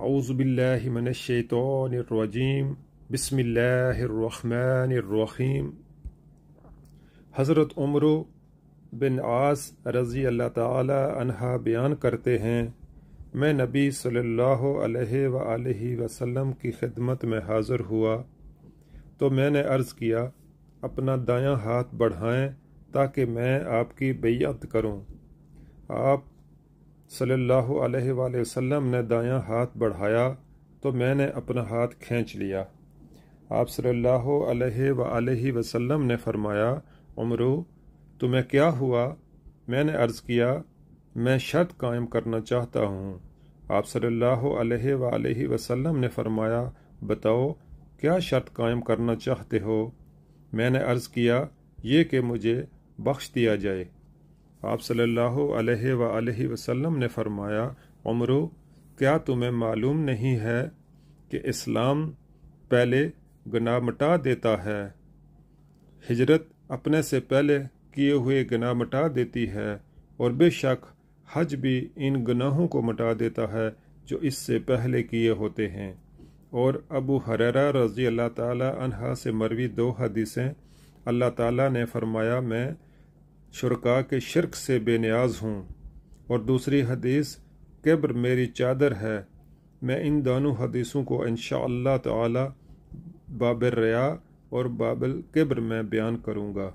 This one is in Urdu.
اعوذ باللہ من الشیطان الرجیم بسم اللہ الرحمن الرحیم۔ حضرت عمر بن عاص رضی اللہ تعالی عنہ بیان کرتے ہیں، میں نبی صلی اللہ علیہ وآلہ وسلم کی خدمت میں حاضر ہوا تو میں نے عرض کیا، اپنا دایاں ہاتھ بڑھائیں تاکہ میں آپ کی بیعت کروں۔ آپ صلی اللہ علیہ وآلہ وسلم نے دایاں ہاتھ بڑھایا تو میں نے اپنا ہاتھ کھینچ لیا۔ آپ صلی اللہ علیہ وآلہ وسلم نے فرمایا، عمرو تمہیں کیا ہوا؟ میں نے عرض کیا، میں شرط قائم کرنا چاہتا ہوں۔ آپ صلی اللہ علیہ وآلہ وسلم نے فرمایا، بتاؤ کیا شرط قائم کرنا چاہتے ہو؟ میں نے عرض کیا، یہ کہ مجھے بخش دیا جائے۔ آپ صلی اللہ علیہ وآلہ وسلم نے فرمایا، عمرو کیا تمہیں معلوم نہیں ہے کہ اسلام پہلے گناہ مٹا دیتا ہے؟ ہجرت اپنے سے پہلے کیے ہوئے گناہ مٹا دیتی ہے، اور بے شک حج بھی ان گناہوں کو مٹا دیتا ہے جو اس سے پہلے کیے ہوتے ہیں۔ اور ابو ہریرہ رضی اللہ تعالی عنہ سے مروی 2 حدیثیں، اللہ تعالیٰ نے فرمایا، میں شرکاء کے شرک سے بے نیاز ہوں، اور دوسری حدیث، کبر میری چادر ہے۔ میں ان دونوں حدیثوں کو انشاءاللہ تعالی باب الریا اور باب الکبر میں بیان کروں گا۔